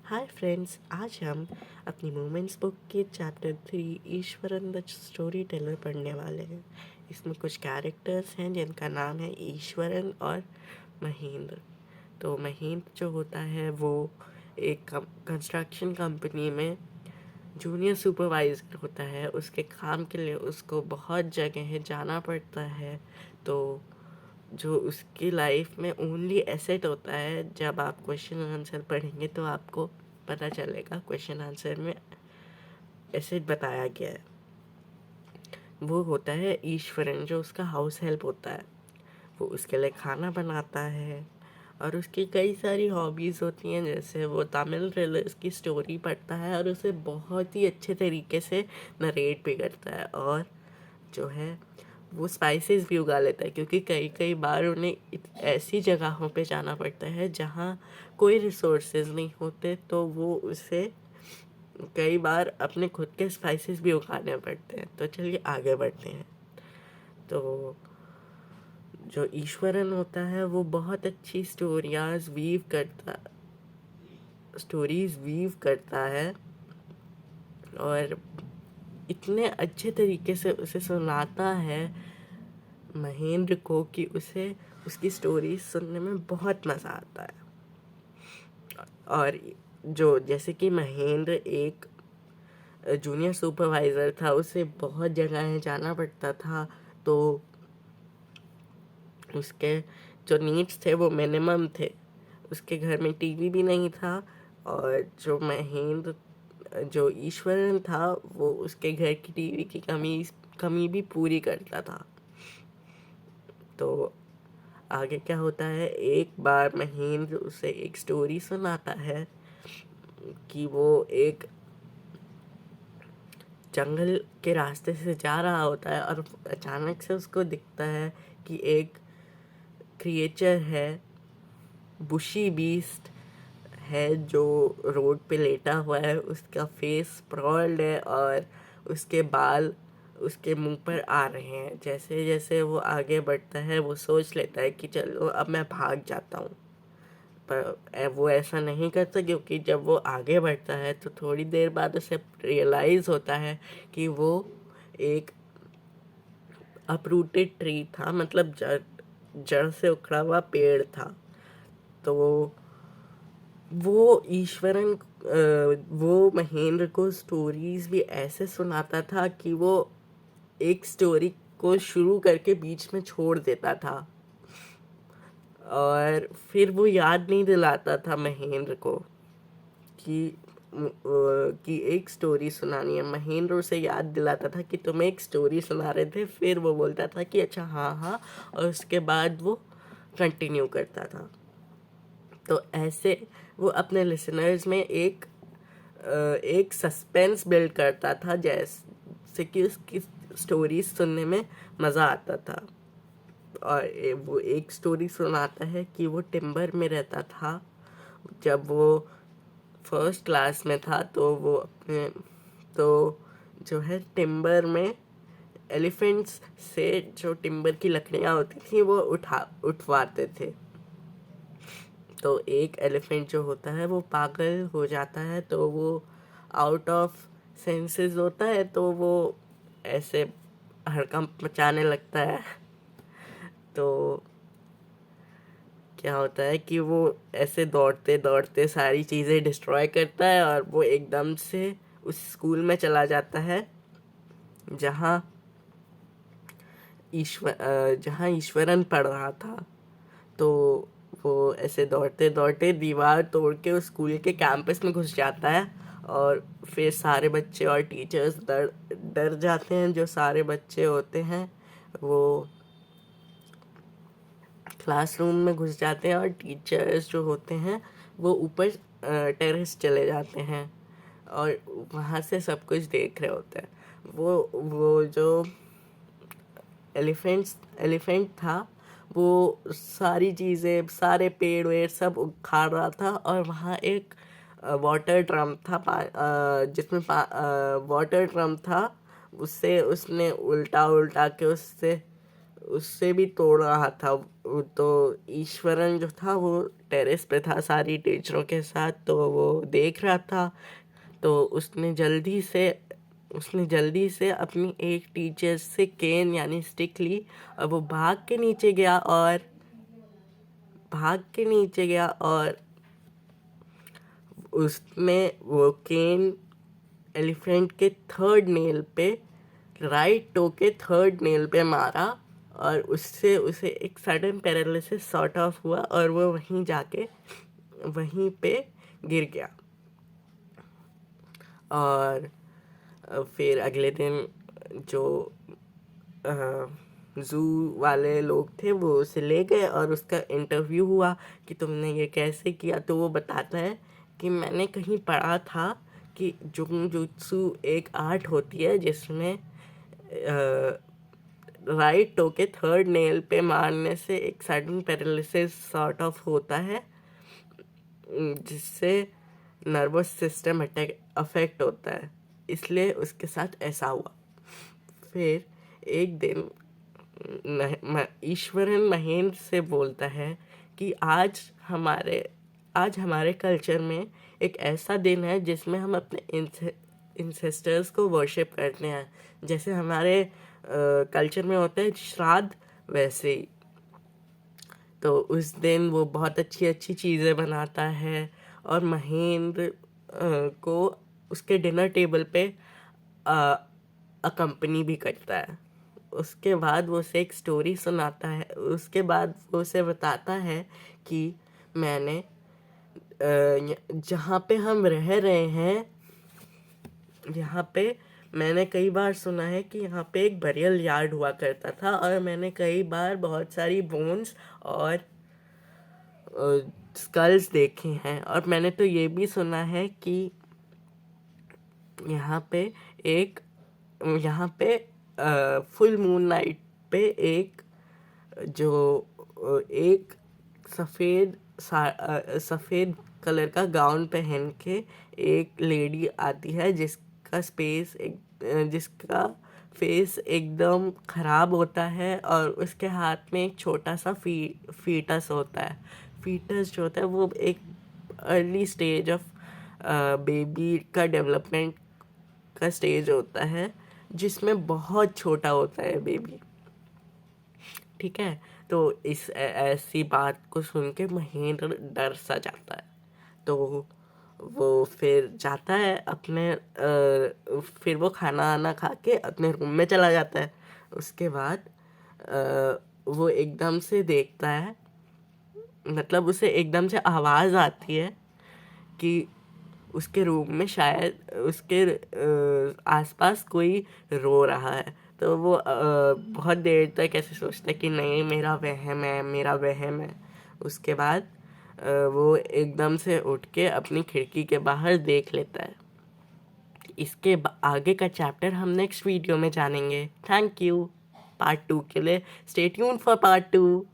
Hi friends, आज हम अपनी मोमेंट्स बुक के chapter 3 Eswaran the story teller पढ़ने वाले हैं। इसमें कुछ कैरेक्टर्स हैं जिनका नाम है ईश्वरन और महेंद्र। तो महेंद्र जो होता है वो एक कंस्ट्रक्शन कंपनी में जूनियर सुपरवाइज़र होता है। उसके काम के लिए उसको बहुत जगह जाना पड़ता है। तो जो उसकी लाइफ में ओनली एसेट होता है, जब आप क्वेश्चन आंसर पढ़ेंगे तो आपको पता चलेगा क्वेश्चन आंसर में एसेट बताया गया है, वो होता है ईश्वरन, जो उसका हाउस हेल्प होता है। वो उसके लिए खाना बनाता है और उसकी कई सारी हॉबीज़ होती हैं, जैसे वो तमिल थ्रिलर्स की स्टोरी पढ़ता है और उसे बहुत ही अच्छे तरीके से नरेट भी करता है। और जो है वो स्पाइसेस भी उगा लेता है, क्योंकि कई कई बार उन्हें ऐसी जगहों पे जाना पड़ता है जहाँ कोई रिसोर्सेज नहीं होते, तो वो उसे कई बार अपने खुद के स्पाइसेस भी उगाने पड़ते हैं। तो चलिए आगे बढ़ते हैं। तो जो ईश्वरन होता है वो बहुत अच्छी स्टोरीज वीव करता है और इतने अच्छे तरीके से उसे सुनाता है महेंद्र को कि उसे उसकी स्टोरी सुनने में बहुत मज़ा आता है। और जो जैसे कि महेंद्र एक जूनियर सुपरवाइज़र था, उसे बहुत जगह जाना पड़ता था, तो उसके जो नीड्स थे वो मिनिमम थे। उसके घर में टीवी भी नहीं था, और जो ईश्वरन था वो उसके घर की टीवी की कमी भी पूरी करता था। तो आगे क्या होता है, एक बार महेंद्र उसे एक स्टोरी सुनाता है कि वो एक जंगल के रास्ते से जा रहा होता है और अचानक से उसको दिखता है कि एक क्रिएचर है, बुशी बीस्ट है, जो रोड पे लेटा हुआ है। उसका फेस स्प्रॉल्ड है और उसके बाल उसके मुंह पर आ रहे हैं। जैसे जैसे वो आगे बढ़ता है वो सोच लेता है कि चलो अब मैं भाग जाता हूँ, पर वो ऐसा नहीं करता, क्योंकि जब वो आगे बढ़ता है तो थोड़ी देर बाद उसे रियलाइज़ होता है कि वो एक अपरूटेड ट्री था, मतलब जड़ से उखड़ा हुआ पेड़ था। तो वो महेंद्र को स्टोरीज भी ऐसे सुनाता था कि वो एक स्टोरी को शुरू करके बीच में छोड़ देता था, और फिर वो याद नहीं दिलाता था महेंद्र को कि एक स्टोरी सुनानी है। महेंद्र उसे याद दिलाता था कि तुम्हें एक स्टोरी सुना रहे थे, फिर वो बोलता था कि अच्छा हाँ हाँ, और उसके बाद वो कंटिन्यू करता था। तो ऐसे वो अपने लिसनर्स में एक सस्पेंस बिल्ड करता था, जैसे कि उसकी स्टोरी सुनने में मज़ा आता था। और वो एक स्टोरी सुनाता है कि वो टिम्बर में रहता था। जब वो फर्स्ट क्लास में था तो जो है टिम्बर में एलिफेंट्स से जो टिम्बर की लकड़ियाँ होती थी वो उठवाते थे। तो एक एलिफेंट जो होता है वो पागल हो जाता है, तो वो आउट ऑफ सेंसेस होता है, तो वो ऐसे हड़कंप मचाने लगता है। तो क्या होता है कि वो ऐसे दौड़ते दौड़ते सारी चीज़ें डिस्ट्रॉय करता है, और वो एकदम से उस स्कूल में चला जाता है जहाँ ईश्वरन पढ़ रहा था। तो वो ऐसे दौड़ते दौड़ते दीवार तोड़ के उस स्कूल के कैंपस में घुस जाता है, और फिर सारे बच्चे और टीचर्स डर डर जाते हैं। जो सारे बच्चे होते हैं वो क्लासरूम में घुस जाते हैं, और टीचर्स जो होते हैं वो ऊपर टेरेस चले जाते हैं और वहाँ से सब कुछ देख रहे होते हैं। वो जो एलिफेंट था वो सारी चीज़ें, सारे पेड़ वेड़ सब उखाड़ रहा था, और वहाँ एक वाटर ड्रम था, जिसमें वाटर ड्रम था। उससे उसने उल्टा उल्टा के उससे उससे भी तोड़ रहा था। तो ईश्वरन जो था वो टेरेस पे था सारी टीचरों के साथ, तो वो देख रहा था। तो उसने जल्दी से अपनी एक टीचर से केन यानी स्टिक ली और वो भाग के नीचे गया और उसमें वो केन एलिफेंट के थर्ड नेल पे, राइट टो के थर्ड नेल पे मारा और उससे उसे एक सडन पैरालिसिस सॉर्ट ऑफ हुआ और वो वहीं पे गिर गया। और फिर अगले दिन जो ज़ू वाले लोग थे वो उसे ले गए और उसका इंटरव्यू हुआ कि तुमने ये कैसे किया। तो वो बताता है कि मैंने कहीं पढ़ा था कि जुंगजुत्सु एक आर्ट होती है जिसमें राइट टो के थर्ड नेल पे मारने से एक सडन पैरालिसिस सॉर्ट ऑफ होता है, जिससे नर्वस सिस्टम अफेक्ट होता है। इसलिए उसके साथ ऐसा हुआ। फिर एक दिन ईश्वरन महेंद्र से बोलता है कि आज हमारे कल्चर में एक ऐसा दिन है जिसमें हम अपने इंसेस्टर्स को वर्शिप करते हैं। जैसे हमारे कल्चर में होता है श्राद्ध, वैसे ही। तो उस दिन वो बहुत अच्छी अच्छी चीज़ें बनाता है और महेंद्र को उसके डिनर टेबल पे अकम्पनी भी करता है। उसके बाद वो उसे एक स्टोरी सुनाता है। उसके बाद वो उसे बताता है कि मैंने जहाँ पे हम रह रहे हैं, यहाँ पे मैंने कई बार सुना है कि यहाँ पे एक बरियल यार्ड हुआ करता था और मैंने कई बार बहुत सारी बोन्स और स्कल्स देखे हैं। और मैंने तो ये भी सुना है कि यहाँ पे एक यहाँ पे फुल मून नाइट पे एक सफ़ेद कलर का गाउन पहन के एक लेडी आती है जिसका फेस एकदम ख़राब होता है और उसके हाथ में एक छोटा सा फीटस होता है। फीटस जो होता है वो एक अर्ली स्टेज ऑफ बेबी का डेवलपमेंट का स्टेज होता है, जिसमें बहुत छोटा होता है बेबी। ठीक है। तो ऐसी बात को सुन के महेंद्र डर सा जाता है। तो वो फिर जाता है फिर वो खाना आना खा के अपने रूम में चला जाता है। उसके बाद वो एकदम से देखता है, मतलब उसे एकदम से आवाज़ आती है कि उसके रूम में शायद उसके आसपास कोई रो रहा है। तो वो बहुत देर तक ऐसे सोचता है कि नहीं, मेरा वहम है। उसके बाद वो एकदम से उठ के अपनी खिड़की के बाहर देख लेता है। इसके आगे का चैप्टर हम नेक्स्ट वीडियो में जानेंगे। Thank you. पार्ट 2 के लिए स्टे ट्यून्ड फॉर पार्ट 2।